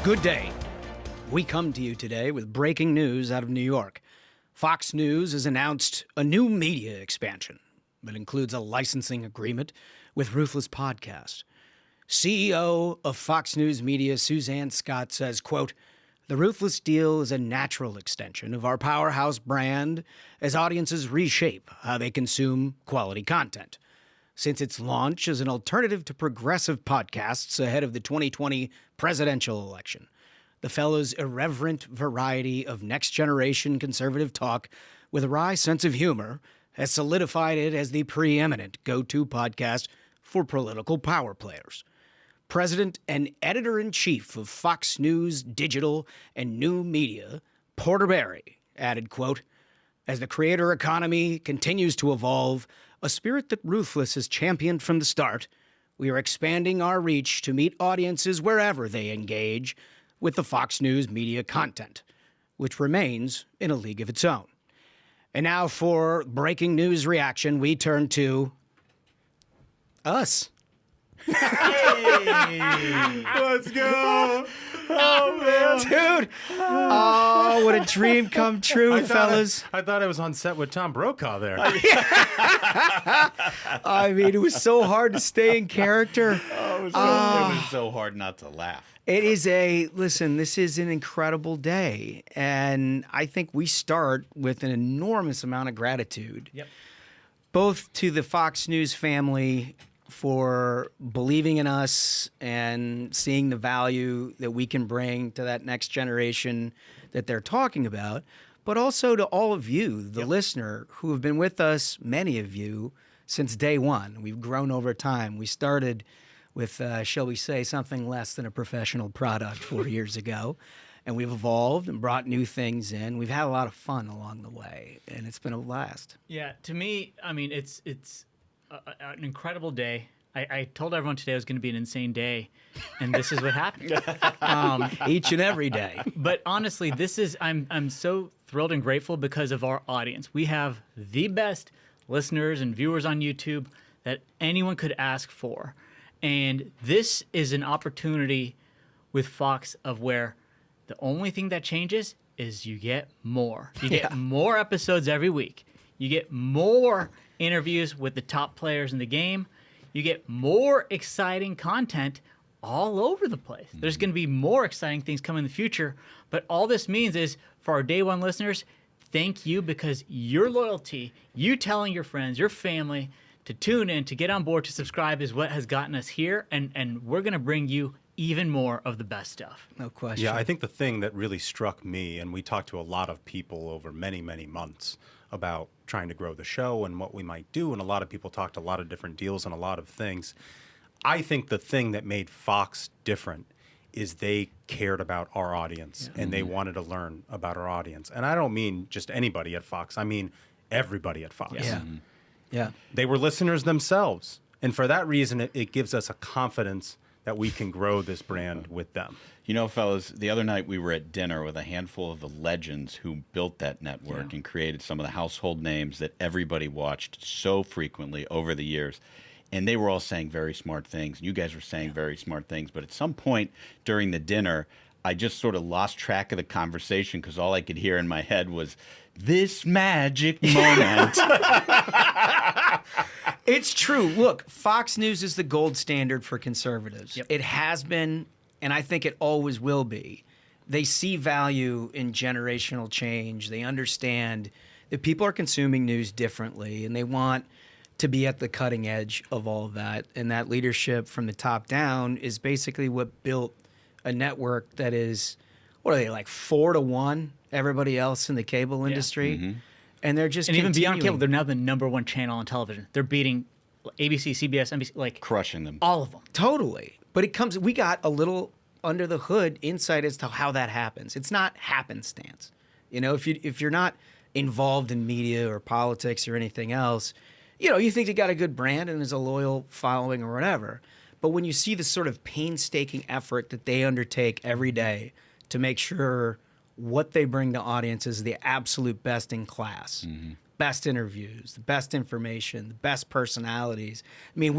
Good day. We come to you today with breaking news out of New York. Fox News has announced a new media expansion that includes a licensing agreement with Ruthless Podcast. CEO of Fox News Media, Suzanne Scott, says, quote, "The Ruthless deal is a natural extension of our powerhouse brand as audiences reshape how they consume quality content. Since its launch as an alternative to progressive podcasts ahead of the 2020 presidential election, the fellow's irreverent variety of next-generation conservative talk with a wry sense of humor has solidified it as the preeminent go-to podcast for political power players." President and editor-in-chief of Fox News Digital and New Media, Porter Berry, added, quote, "As the creator economy continues to evolve, a spirit that Ruthless has championed from the start, we are expanding our reach to meet audiences wherever they engage with the Fox News Media content, which remains in a league of its own." And now for breaking news reaction, we turn to us. Hey, let's go. Oh, man. Dude. Oh, what a dream come true, fellas. I thought I was on set with Tom Brokaw there. I mean, it was so hard to stay in character. It was so hard not to laugh. Listen, this is an incredible day. And I think we start with an enormous amount of gratitude. Yep. Both to the Fox News family for believing in us and seeing the value that we can bring to that next generation that they're talking about, but also to all of you, the listener, who have been with us, many of you, since day one. We've grown over time. We started with, shall we say, something less than a professional product 4 years ago, and we've evolved and brought new things in. We've had a lot of fun along the way, and it's been a blast. Yeah, to me, I mean, it's an incredible day. I told everyone today it was going to be an insane day, and this is what happened. Each and every day. But honestly, I'm so thrilled and grateful because of our audience. We have the best listeners and viewers on YouTube that anyone could ask for. And this is an opportunity with Fox of where the only thing that changes is you get more. You get more episodes every week. You get more interviews with the top players in the game. You get more exciting content all over the place. There's going to be more exciting things coming in the future. But all this means is for our day one listeners, thank you, because your loyalty, you telling your friends, your family to tune in, to get on board, to subscribe is what has gotten us here. And we're going to bring you even more of the best stuff. No question. Yeah, I think the thing that really struck me, and we talked to a lot of people over many, many months about trying to grow the show and what we might do, and a lot of people talked a lot of different deals and a lot of things. I think the thing that made Fox different is they cared about our audience and they wanted to learn about our audience. And I don't mean just anybody at Fox. I mean everybody at Fox. Yeah. Yeah. They were listeners themselves. And for that reason, it gives us a confidence that we can grow this brand with them. You know, fellas, the other night we were at dinner with a handful of the legends who built that network and created some of the household names that everybody watched so frequently over the years. And they were all saying very smart things. You guys were saying very smart things. But at some point during the dinner, I just sort of lost track of the conversation because all I could hear in my head was, "This magic moment." It's true. Look, Fox News is the gold standard for conservatives. It has been, and I think it always will be. They see value in generational change. They understand that people are consuming news differently, and they want to be at the cutting edge of all of that. And that leadership from the top down is basically what built a network that is, what are they, like 4-1 everybody else in the cable industry? And they're just even beyond continuing. cable, they're now the #1 channel on television. They're beating ABC, CBS, NBC, like Crushing them. all of them. Totally. But we got a little under the hood insight as to how that happens. It's not happenstance. You know, if you're not involved in media or politics or anything else, you know, you think you got a good brand and there's a loyal following or whatever. But when you see the sort of painstaking effort that they undertake every day to make sure what they bring to audiences is the absolute best in class, best interviews, the best information, the best personalities. I mean,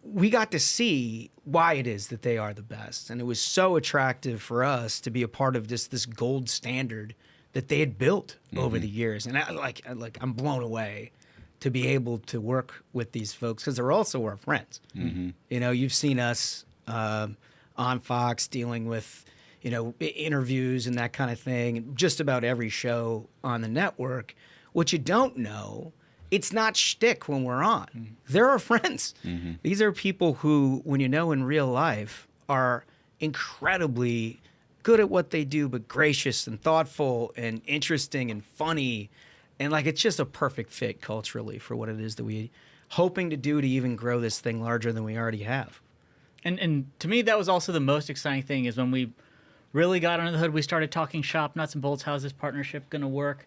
we got to see why it is that they are the best. And it was so attractive for us to be a part of just this gold standard that they had built over the years. And I'm blown away to be able to work with these folks because they're also our friends. You know, you've seen us on Fox dealing with, you know, interviews and that kind of thing, just about every show on the network. What you don't know, it's not shtick when we're on. They're our friends. These are people who, when you know in real life, are incredibly good at what they do, but gracious and thoughtful and interesting and funny. And like, it's just a perfect fit culturally for what it is that we hoping to do to even grow this thing larger than we already have. And to me, that was also the most exciting thing is when we really got under the hood, we started talking shop, nuts and bolts. How's this partnership going to work?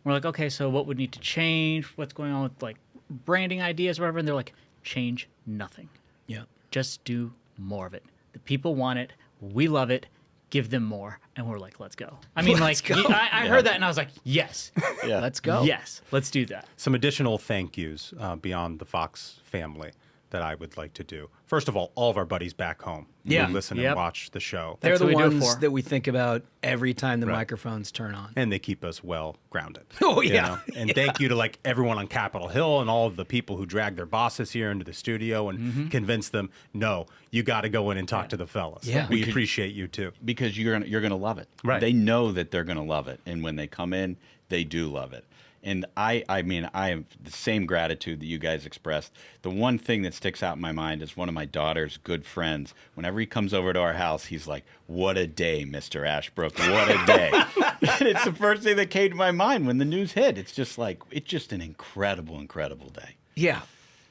We're like, okay, so what would need to change? What's going on with like branding ideas, or whatever? And they're like, change nothing. Yeah. Just do more of it. The people want it. We love it. Give them more. And we're like, let's go. I mean, Let's like, go. I heard that and I was like, yes. Yeah. Let's go. Yes, let's do that. Some additional thank yous beyond the Fox family that I would like to do. First of all of our buddies back home Yeah. who listen Yep. and watch the show. They're That's the what we do it ones for. that we think about every time the Right. microphones turn on. And they keep us well grounded. Oh, you yeah. know? And thank you to like everyone on Capitol Hill and all of the people who drag their bosses here into the studio and convince them, no, you got to go in and talk to the fellas. Yeah. We appreciate you too. Because you're gonna love it. Right. They know that they're gonna love it, and when they come in, they do love it. And I mean, I have the same gratitude that you guys expressed. The one thing that sticks out in my mind is one of my daughter's good friends. Whenever he comes over to our house, he's like, "What a day, Mr. Ashbrook! What a day!" And it's the first thing that came to my mind when the news hit. It's just like, it's just an incredible, incredible day. Yeah.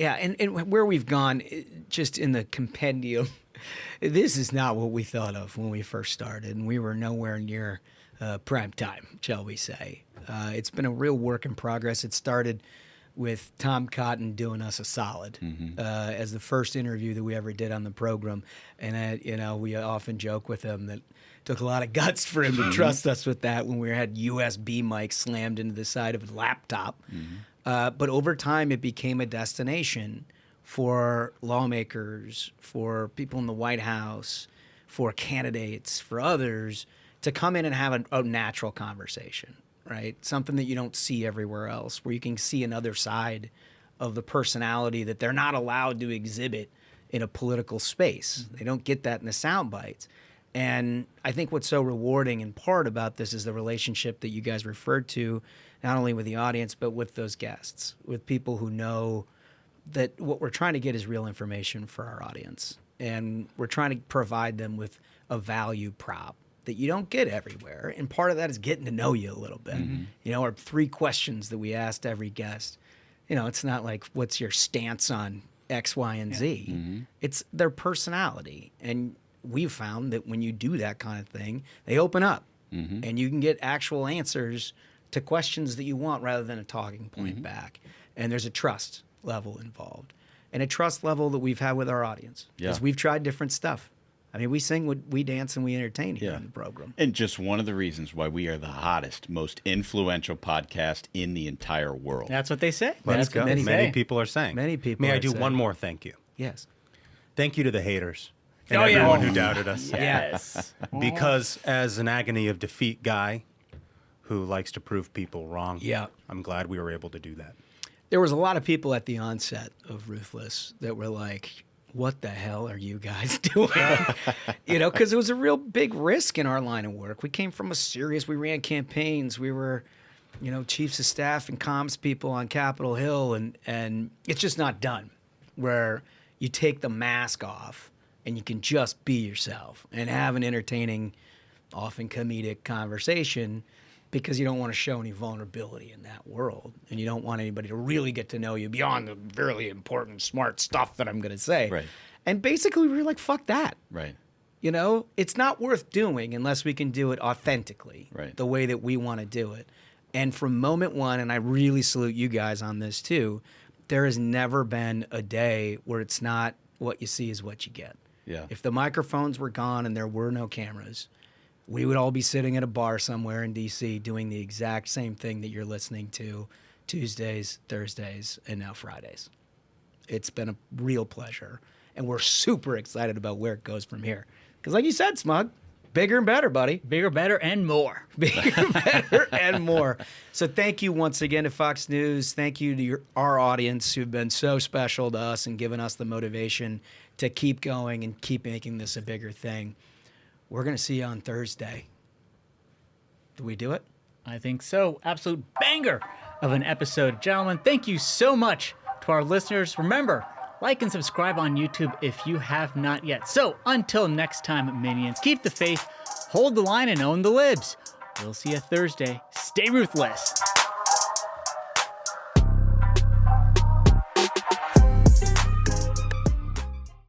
Yeah. And where we've gone, just in the compendium, this is not what we thought of when we first started. And we were nowhere near prime time, shall we say. It's been a real work in progress. It started with Tom Cotton doing us a solid as the first interview that we ever did on the program. And, you know, we often joke with him that it took a lot of guts for him to trust us with that when we had USB mics slammed into the side of his laptop. But over time, it became a destination for lawmakers, for people in the White House, for candidates, for others to come in and have a natural conversation, right? Something that you don't see everywhere else, where you can see another side of the personality that they're not allowed to exhibit in a political space. They don't get that in the sound bites. And I think what's so rewarding in part about this is the relationship that you guys referred to, not only with the audience, but with those guests, with people who know that what we're trying to get is real information for our audience. And we're trying to provide them with a value prop that you don't get everywhere. And part of that is getting to know you a little bit. You know, our 3 questions that we asked every guest, you know, it's not like, what's your stance on X, Y, and Z? It's their personality. And we've found that when you do that kind of thing, they open up and you can get actual answers to questions that you want rather than a talking point back. And there's a trust level involved and a trust level that we've had with our audience because we've tried different stuff. I mean, we sing, we dance, and we entertain here in the program. And just one of the reasons why we are the hottest, most influential podcast in the entire world. That's what they say. Let's That's go. what they Many say. people are saying. Many people May I are do saying. one more thank you? Yes. Thank you to the haters and Oh, yeah. everyone who doubted us. Yes. Because as an agony of defeat guy who likes to prove people wrong, Yeah. I'm glad we were able to do that. There was a lot of people at the onset of Ruthless that were like, what the hell are you guys doing? You know, because it was a real big risk in our line of work. We came from we ran campaigns. We were, you know, chiefs of staff and comms people on Capitol Hill. And it's just not done where you take the mask off and you can just be yourself and have an entertaining, often comedic conversation because you don't want to show any vulnerability in that world. And you don't want anybody to really get to know you beyond the really important, smart stuff that I'm going to say. Right. And basically, we were like, fuck that. Right. You know, it's not worth doing unless we can do it authentically, Right. the way that we want to do it. And from moment one, and I really salute you guys on this too, there has never been a day where it's not what you see is what you get. Yeah. If the microphones were gone and there were no cameras, we would all be sitting at a bar somewhere in D.C. doing the exact same thing that you're listening to Tuesdays, Thursdays, and now Fridays. It's been a real pleasure. And we're super excited about where it goes from here. Because like you said, Smug, bigger and better, buddy. Bigger, better, and more. Bigger, better, and more. So thank you once again to Fox News. Thank you to our audience who've been so special to us and given us the motivation to keep going and keep making this a bigger thing. We're going to see you on Thursday. Do we do it? I think so. Absolute banger of an episode. Gentlemen, thank you so much to our listeners. Remember, like and subscribe on YouTube if you have not yet. So until next time, minions, keep the faith, hold the line, and own the libs. We'll see you Thursday. Stay ruthless.